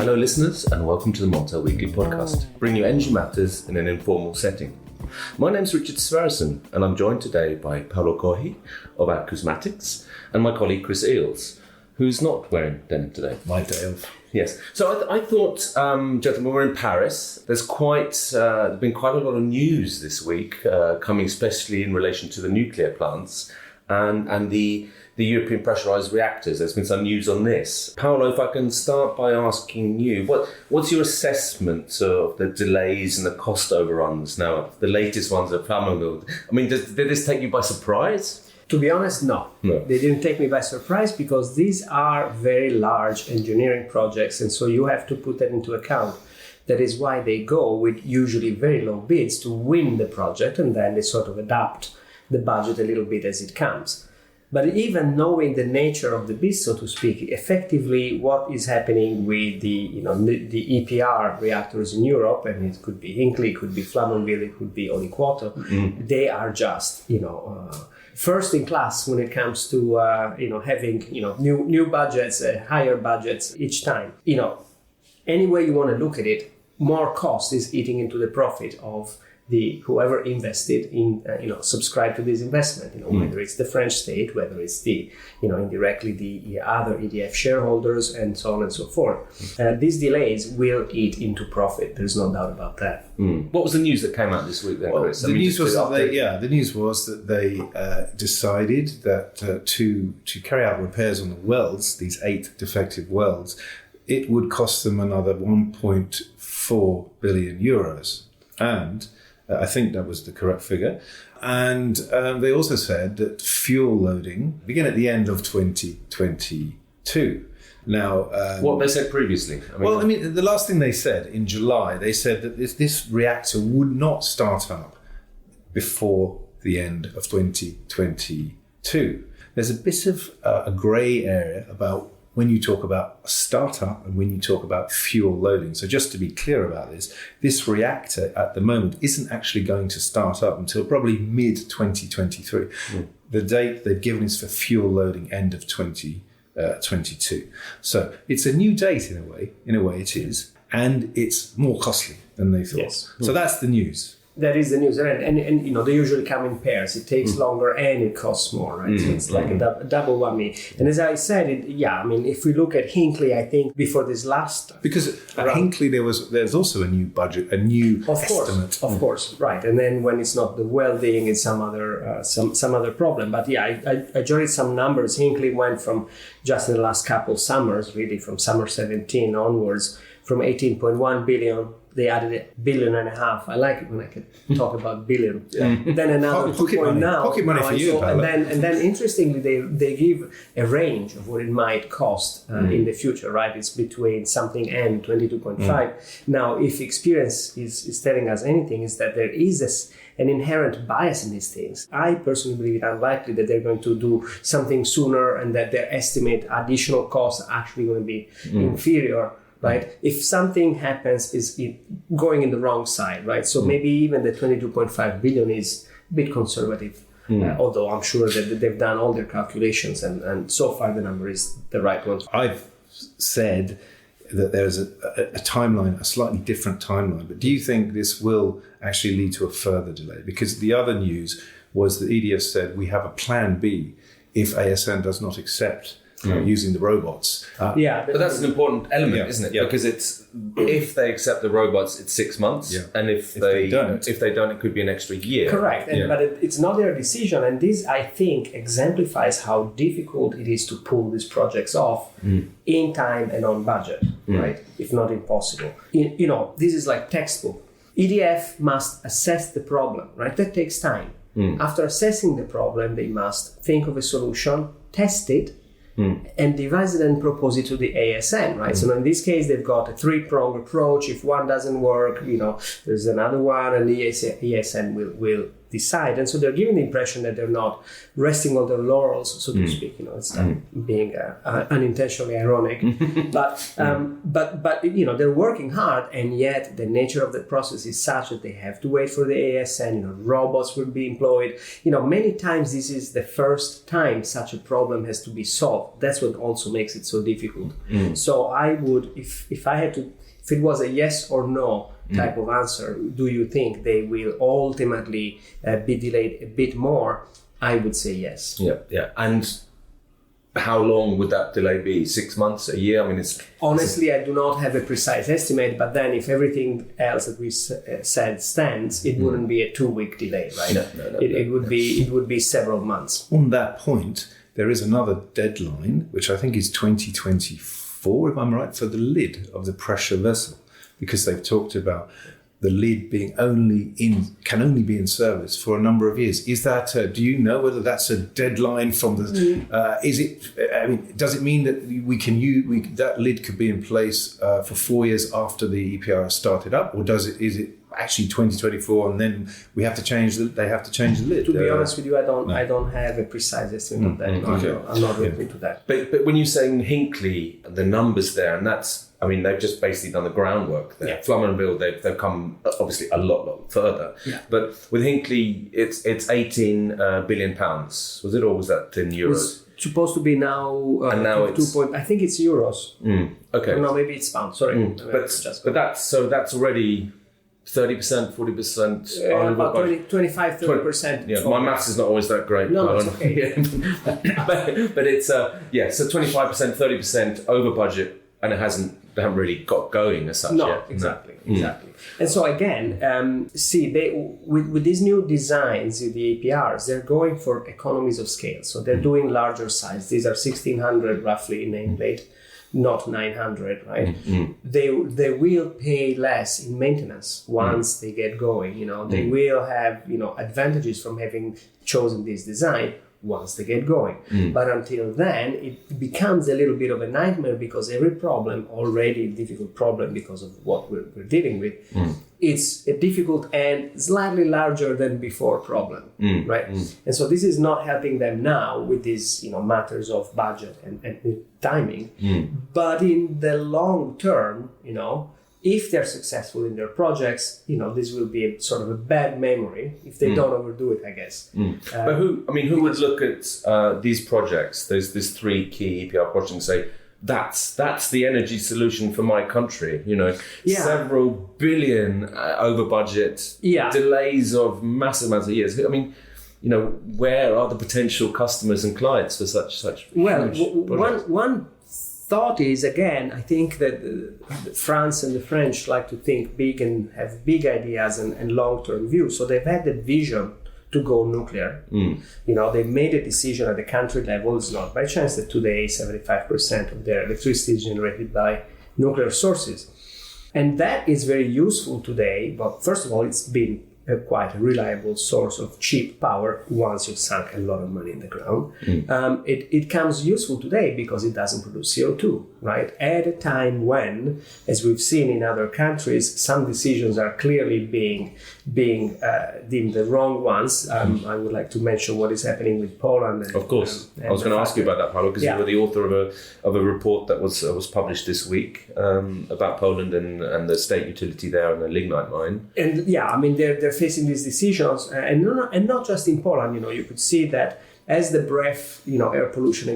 Hello listeners and welcome to the Montel Weekly Podcast, bringing you energy matters in an informal setting. My name's Richard Sverrisson and I'm joined today by Paolo Coghe of Acousmatics and my colleague Chris Eales, who's not wearing denim today. My day off. Yes. So I thought, gentlemen, we're in Paris. There's been quite a lot of news this week, coming especially in relation to the nuclear plants and the European pressurised reactors. There's been some news on this. Paolo, if I can start by asking you, what's your assessment of the delays and the cost overruns now? The latest ones at Flamanville. I mean, did this take you by surprise? To be honest, no. They didn't take me by surprise because these are very large engineering projects, and so you have to put that into account. That is why they go with usually very low bids to win the project, and then they sort of adapt the budget a little bit as it comes. But even knowing the nature of the bid, so to speak, effectively what is happening with the EPR reactors in Europe, and it could be Hinkley, it could be Flamanville, it could be Oliquato, they are just, first in class when it comes to having new budgets, higher budgets each time. Any way you want to look at it, more cost is eating into the profit of the whoever invested in subscribe to this investment. Whether it's the French state, whether it's the indirectly the other EDF shareholders, and so on and so forth. These delays will eat into profit. There's no doubt about that. What was the news that came out this week then, Chris? The news was that they decided that to carry out repairs on the welds, these 8 defective welds, it would cost them another 1.4 billion euros. And I think that was the correct figure. And they also said that fuel loading begin at the end of 2022. Now, what they said previously? The last thing they said in July, they said that this reactor would not start up before the end of 2022. There's a bit of a grey area about when you talk about a startup and when you talk about fuel loading. So just to be clear about this reactor at the moment isn't actually going to start up until probably mid-2023. The date they've given is for fuel loading end of 2022. So it's a new date in a way it is, and it's more costly than they thought. Yes. So that's the news. That is the news, and they usually come in pairs. It takes longer and it costs more, right? So it's like a double whammy. And as I said, if we look at Hinkley, I think before this last because at Hinkley there's also a new budget, a new estimate. Of course, right. And then when it's not the welding, it's some other problem. But I joined some numbers. Hinkley went from just in the last couple summers, really from summer 17 onwards, from 18.1 billion. They added $1.5 billion. I like it when I can talk about billion. Then another 2.9. Pocket money for you, Paolo. And then interestingly, they give a range of what it might cost in the future, right? It's between something and 22.5. Now, if experience is telling us anything, is that there is an inherent bias in these things. I personally believe it unlikely that they're going to do something sooner and that their estimate additional costs are actually going to be inferior. Right? If something happens, is it going in the wrong side, right? So maybe even the 22.5 billion is a bit conservative, although I'm sure that they've done all their calculations and so far the number is the right one. I've said that there's a timeline, a slightly different timeline, but do you think this will actually lead to a further delay? Because the other news was that EDF said we have a plan B if ASN does not accept using the robots. But that's an important element, isn't it? Yeah. Because it's if they accept the robots, it's 6 months, and if they don't, it could be an extra year. Correct, but it's not their decision, and this I think exemplifies how difficult it is to pull these projects off in time and on budget, right? If not impossible. This is like textbook. EDF must assess the problem, right? That takes time. After assessing the problem, they must think of a solution, test it, and devise it and propose it to the ASN, right? So in this case, they've got a 3-pronged approach. If one doesn't work, there's another one, and the ASN will decide. And so they're giving the impression that they're not resting on their laurels, so to speak. It's being unintentionally ironic. But they're working hard, and yet the nature of the process is such that they have to wait for the ASN. Robots will be employed. Many times this is the first time such a problem has to be solved. That's what also makes it so difficult. So I would, if it was a yes or no type of answer, do you think they will ultimately be delayed a bit more? I would say yes. Yeah. And how long would that delay be? 6 months, a year? I mean, honestly, I do not have a precise estimate, but then if everything else that we said stands, it wouldn't be a 2-week delay, right? No. It would be several months. On that point, there is another deadline, which I think is 2024, if I'm right, for the lid of the pressure vessel, because they've talked about the lid being can only be in service for a number of years. Is that? Do you know whether that's a deadline from the? Is it? I mean, does it mean that that lid could be in place for 4 years after the EPR started up, or is it actually 2024 and then they have to change the lid? To be honest with you, I don't have a precise estimate of that. I'm not looking into that. But when you're saying Hinkley, the numbers there, and they've just basically done the groundwork there. Yeah. Flamanville, they've come obviously a lot further. Yeah. But with Hinkley, it's 18 billion pounds. Was it, or was that in euros? It's supposed to be now. And now I think it's euros. Okay. No, maybe it's pounds. Sorry. But that's already 30%, 40%. About 25-30%. Yeah, my maths is not always that great. No, it's okay. but it's so 25%, 30% over budget, and they haven't really got going as such yet. Exactly. And so again, with these new designs, the APRs, they're going for economies of scale. So they're doing larger size. These are 1600 roughly nameplate, not 900, right? They will pay less in maintenance once they get going. They will have advantages from having chosen this design once they get going. But until then, it becomes a little bit of a nightmare, because every problem, already a difficult problem because of what we're dealing with, it's a difficult and slightly larger than before problem, right? And so this is not helping them now with these matters of budget and timing. But in the long term, if they're successful in their projects, this will be a sort of a bad memory if they don't overdo it, I guess. But who would look at these projects, these 3 key EPR projects, and say, that's the energy solution for my country? Several billion over budget, delays of massive amounts of years. I mean, where are the potential customers and clients for such huge projects? One thought is, again, I think that France and the French like to think big and have big ideas and long-term views. So they've had the vision to go nuclear. They made a decision at the country level. It's not by chance that today 75% of their electricity is generated by nuclear sources. And that is very useful today. But first of all, it's been quite a reliable source of cheap power once you've sunk a lot of money in the ground. It comes useful today because it doesn't produce CO2, right? At a time when, as we've seen in other countries, some decisions are clearly being deemed the wrong ones. I would like to mention what is happening with Poland. Of course. I was going to ask you about that, Paolo, because you were the author of a report that was published this week about Poland and the state utility there and the lignite mine. And they're facing these decisions, and not just in Poland. You could see that as the BREF, air pollution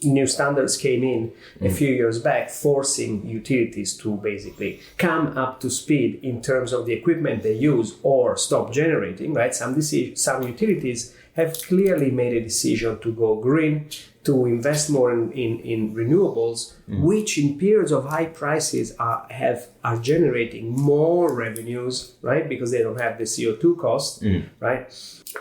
new standards came in a few years back, forcing utilities to basically come up to speed in terms of the equipment they use or stop generating. Right, some utilities have clearly made a decision to go green, to invest more in renewables, which in periods of high prices are generating more revenues, right? Because they don't have the CO2 cost, right?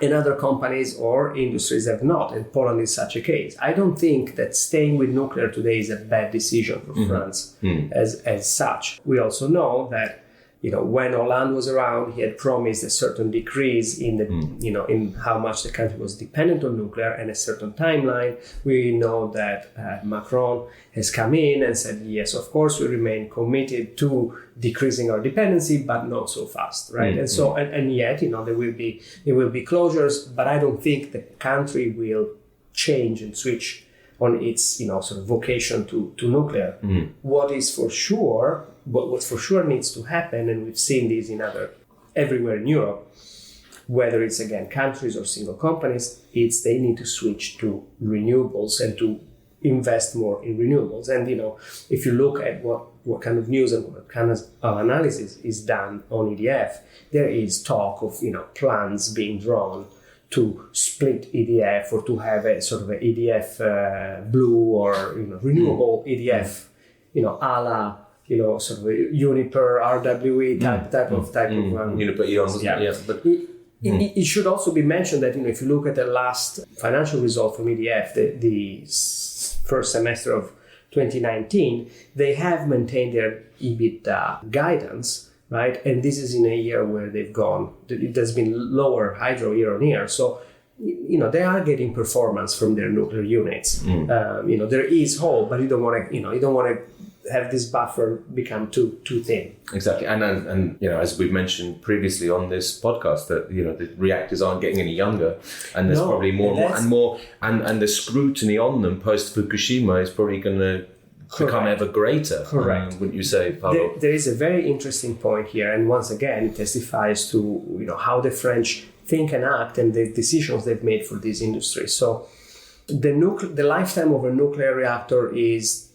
And other companies or industries have not, and Poland is such a case. I don't think that staying with nuclear today is a bad decision for France as such. We also know that when Hollande was around, he had promised a certain decrease in the, in how much the country was dependent on nuclear and a certain timeline. We know that Macron has come in and said, yes, of course, we remain committed to decreasing our dependency, but not so fast, right? And so, and yet, there will be closures, but I don't think the country will change and switch on its, sort of vocation to nuclear. What for sure needs to happen, and we've seen this everywhere in Europe, whether it's again countries or single companies, they need to switch to renewables and to invest more in renewables. And if you look at what kind of news and what kind of analysis is done on EDF, there is talk of plans being drawn to split EDF or to have a sort of a EDF blue or renewable EDF, a la sort of a Uniper RWE type of Uniper Eon, wasn't it? Yeah, but it should also be mentioned that if you look at the last financial result from EDF, the first semester of 2019, they have maintained their EBITDA guidance, right? And this is in a year where there's been lower hydro year on year. So, they are getting performance from their nuclear units. There is hope, but you don't want to have this buffer become too thin. Exactly, and as we've mentioned previously on this podcast, that the reactors aren't getting any younger, and there's probably more, and the scrutiny on them post Fukushima is probably going to become ever greater. Correct. Wouldn't you say, Paolo? There is a very interesting point here, and once again, it testifies to how the French think and act and the decisions they've made for this industry. So, the lifetime of a nuclear reactor is,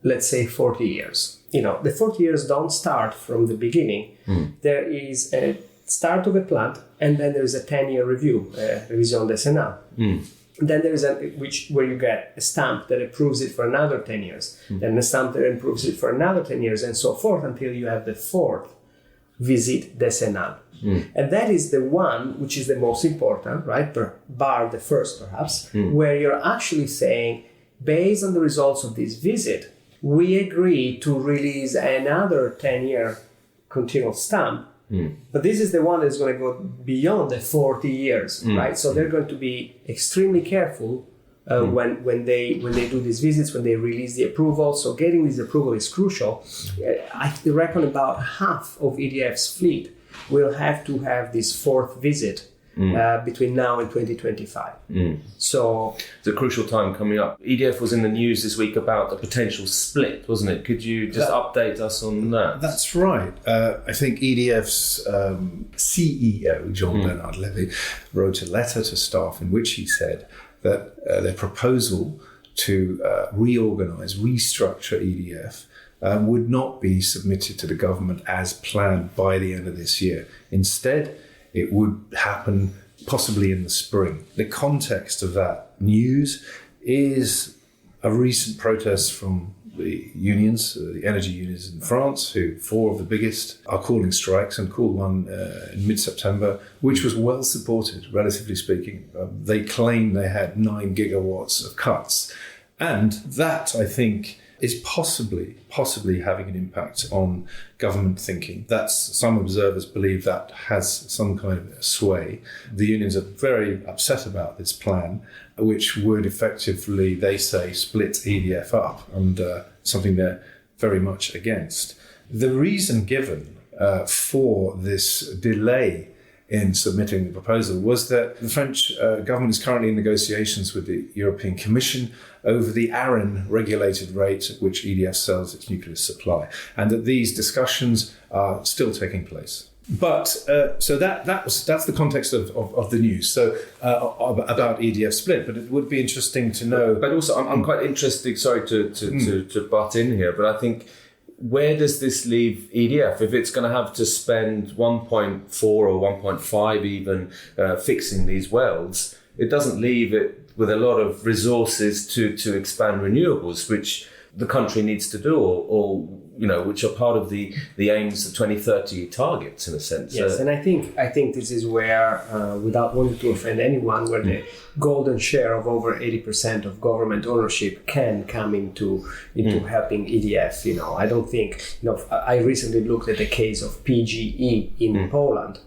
let's say, 40 years. The 40 years don't start from the beginning. There is a start of a plant, and then there is a 10-year review, revision décennale. Then there is where you get a stamp that approves it for another 10 years, then a stamp that approves it for another 10 years, and so forth until you have the fourth visite décennale. And that is the one which is the most important, right? Bar the first, perhaps, where you're actually saying, based on the results of this visit, we agree to release another 10-year continual stamp. But this is the one that's going to go beyond the 40 years, right? So they're going to be extremely careful when they do these visits, when they release the approval. So getting this approval is crucial. I reckon about half of EDF's fleet will have to have this fourth visit between now and 2025. So it's a crucial time coming up. EDF was in the news this week about a potential split, wasn't it? Could you just update us on that? That's right. I think EDF's CEO, Jean-Bernard Lévy, wrote a letter to staff in which he said that their proposal to restructure EDF would not be submitted to the government as planned by the end of this year. Instead, it would happen possibly in the spring. The context of that news is a recent protest from the unions, the energy unions in France, who 4 of the biggest are calling strikes, and called one in mid-September, which was well supported, relatively speaking. They claim they had 9 gigawatts of cuts. And that, I think, is possibly having an impact on government thinking. Some observers believe that has some kind of sway. The unions are very upset about this plan, which would effectively, they say, split EDF up, and something they're very much against. The reason given for this delay in submitting the proposal was that the French government is currently in negotiations with the European Commission over the ARENH regulated rate at which EDF sells its nuclear supply, and that these discussions are still taking place. But so that's the context of the news. So about EDF split, but it would be interesting to know. But also, I'm quite interested. Sorry to butt in here, but I think, where does this leave EDF if it's going to have to spend 1.4 or 1.5 even fixing these wells? It doesn't leave it with a lot of resources to expand renewables, which the country needs to do, or which are part of the aims of 2030 targets in a sense. Yes, and I think this is where, without wanting to offend anyone, where the golden share of over 80% of government ownership can come into helping EDF. I don't think. I recently looked at the case of PGE in Poland.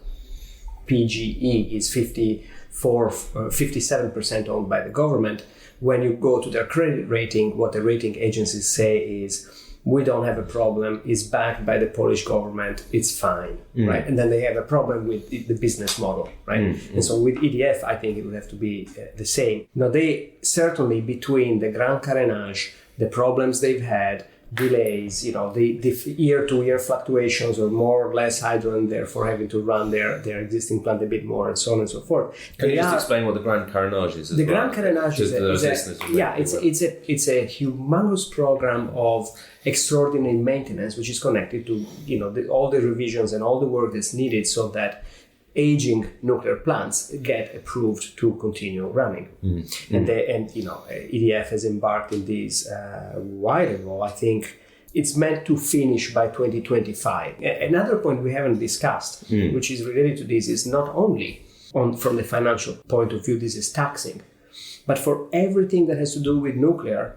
PGE is 57% owned by the government. When you go to their credit rating, what the rating agencies say is, we don't have a problem, it's backed by the Polish government, it's fine, right? And then they have a problem with the business model, right? And so with EDF, I think it would have to be the same. Now, they certainly, between the Grand Carénage, the problems they've had, delays, the year-to-year fluctuations, or more or less hydro, and therefore having to run their existing plant a bit more, and so on and so forth. Can you just explain what the Grand Carénage is? The Grand Carénage is it's a humongous program of extraordinary maintenance, which is connected to all the revisions and all the work that's needed so that aging nuclear plants get approved to continue running. And EDF has embarked in this a while ago. I think it's meant to finish by 2025. Another point we haven't discussed, which is related to this, is not only from the financial point of view, this is taxing, but for everything that has to do with nuclear,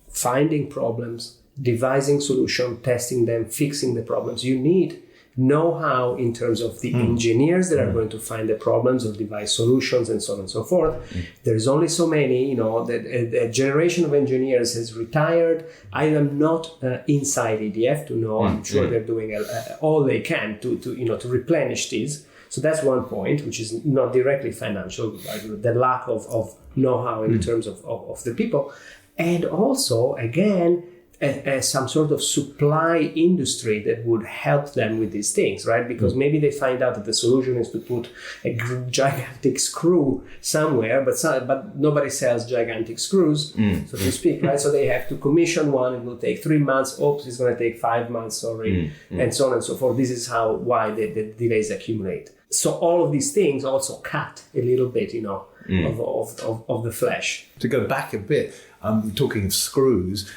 finding problems, devising solutions, testing them, fixing the problems, you need know-how in terms of the engineers that are going to find the problems or devise solutions, and so on and so forth. There's only so many, a generation of engineers has retired. I am not inside EDF to know. I'm sure they're doing all they can to replenish these. So that's one point, which is not directly financial, like the lack of know-how in terms of the people. And also, again, some sort of supply industry that would help them with these things, right? Because maybe they find out that the solution is to put a gigantic screw somewhere, but nobody sells gigantic screws, so to speak, right? So they have to commission one. It will take 3 months. Oops, it's going to take 5 months, sorry, and so on and so forth. This is why the delays accumulate. So all of these things also cut a little bit, of the flesh. To go back a bit, talking of screws,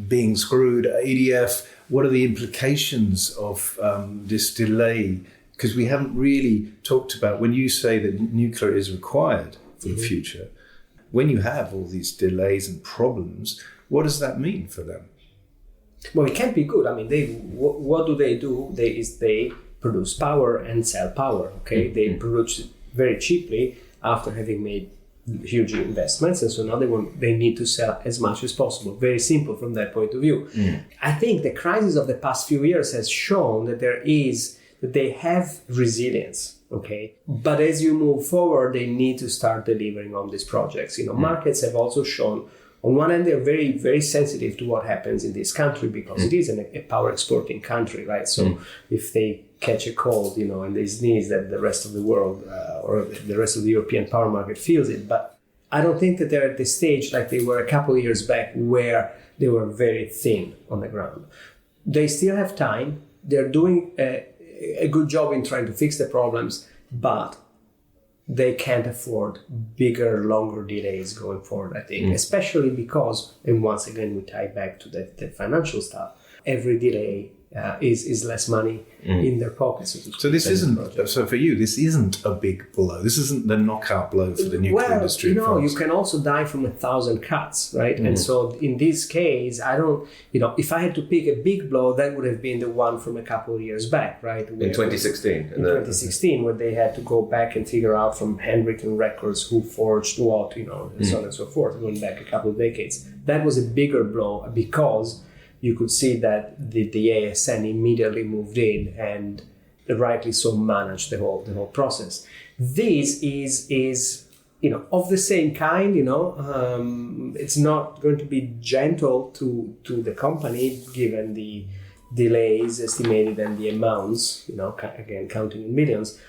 being screwed, EDF, what are the implications of this delay? Because we haven't really talked about, when you say that nuclear is required for the future, when you have all these delays and problems, what does that mean for them? Well, it can't be good. I mean, what do? They produce power and sell power, okay? They produce it very cheaply after having made huge investments, and so now they need to sell as much as possible. Very simple from that point of view. I think the crisis of the past few years has shown that they have resilience, okay? But as you move forward, they need to start delivering on these projects. Markets have also shown, on one hand, they're very, very sensitive to what happens in this country, because it is a power exporting country, right? So if they catch a cold, and they sneeze, that the rest of the world or the rest of the European power market feels it. But I don't think that they're at the stage like they were a couple of years back, where they were very thin on the ground. They still have time. They're doing a good job in trying to fix the problems, but they can't afford bigger, longer delays going forward, I think, especially because, and once again, we tie back to the financial stuff, every delay is less money in their pockets. So this isn't, so for you, this isn't a big blow. This isn't the knockout blow for the nuclear industry. You can also die from 1,000 cuts, right? And so in this case, I don't, if I had to pick a big blow, that would have been the one from a couple of years back, right? In 2016. In 2016, where they had to go back and figure out from handwritten records who forged what, and so on and so forth, going back a couple of decades. That was a bigger blow because you could see that the ASN immediately moved in and rightly so managed the whole process. This is of the same kind. It's not going to be gentle to the company given the delays estimated and the amounts. Again, counting in millions.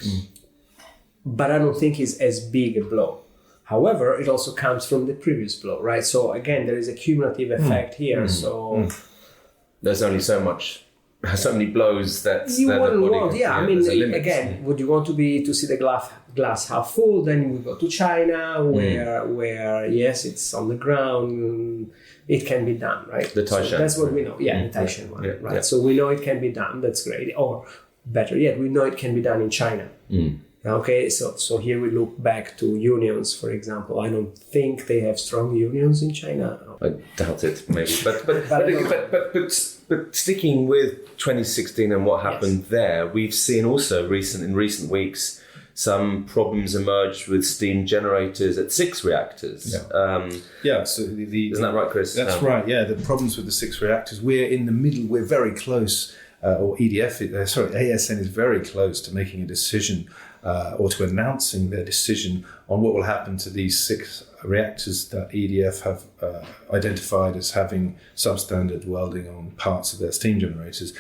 But I don't think it's as big a blow. However, it also comes from the previous blow, right? So again, there is a cumulative effect here. So. There's only so much has so many blows that you the wouldn't body, want. Yeah, I there's a mean, limit. again, would you want to see the glass half full? Then we go to China, where yes, it's on the ground. It can be done, right? The Taishan. So that's what we know. Yeah, the Taishan one, right? Yeah. So we know it can be done. That's great. Or better yet, we know it can be done in China. Okay, so here we look back to unions, for example. I don't think they have strong unions in China. I doubt it, maybe. But sticking with 2016 and what happened there, we've seen also in recent weeks some problems emerge with steam generators at 6 reactors. So isn't that right, Chris? That's right. Yeah, the problems with the 6 reactors. We're in the middle. We're very close. ASN is very close to making a decision or to announcing their decision on what will happen to these 6 reactors that EDF have identified as having substandard welding on parts of their steam generators.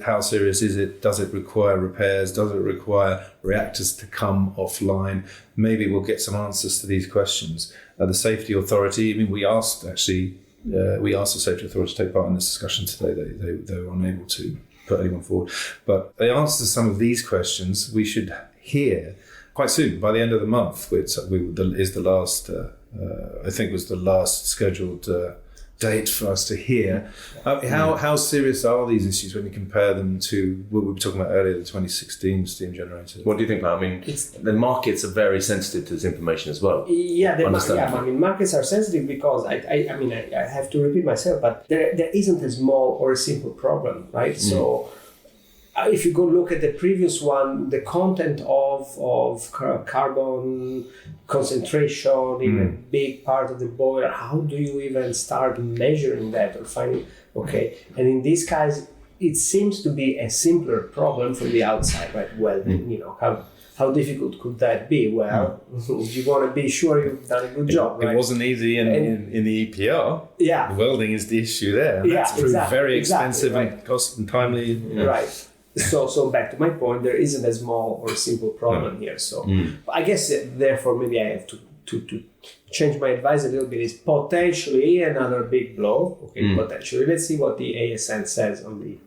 How serious is it? Does it require repairs? Does it require reactors to come offline? Maybe we'll get some answers to these questions. The safety authority, we asked the safety authority to take part in this discussion today. They were unable to put anyone forward. But the answers to some of these questions we should hear quite soon, by the end of the month, which is the last, I think was the last scheduled date for us to hear. How serious are these issues when you compare them to what we were talking about earlier, the 2016 steam generators? What do you think, Paolo? The markets are very sensitive to this information as well. Markets are sensitive because I have to repeat myself, but there isn't a small or a simple problem, right? So if you go look at the previous one, the content of carbon concentration in a big part of the boiler, how do you even start measuring that or finding, okay? And in this case, it seems to be a simpler problem from the outside, right? Well, how difficult could that be? Well, you want to be sure you've done a good job, right? It wasn't easy in the EPR. Yeah. The welding is the issue there. And that's proved very expensive and cost and timely. Right. So back to my point, there isn't a small or a simple problem here. So I guess therefore maybe I have to change my advice a little bit. Is potentially another big blow. Okay, potentially. Let's see what the ASN says on the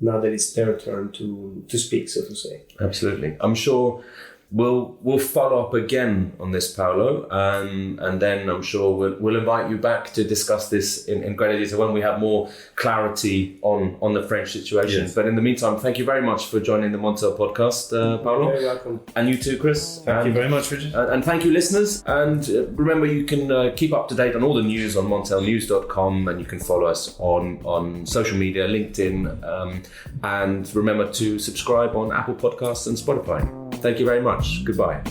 now that it's their turn to speak, so to say. Absolutely. I'm sure we'll follow up again on this, Paolo, and then I'm sure we'll invite you back to discuss this in greater detail when we have more clarity on the French situation. Yes. But in the meantime, thank you very much for joining the Montel podcast, Paolo. You're very welcome. And you too, Chris. Thank you very much, Richard. And thank you, listeners. And remember, you can keep up to date on all the news on montelnews.com, and you can follow us on social media, LinkedIn, and remember to subscribe on Apple Podcasts and Spotify. Thank you very much. Goodbye.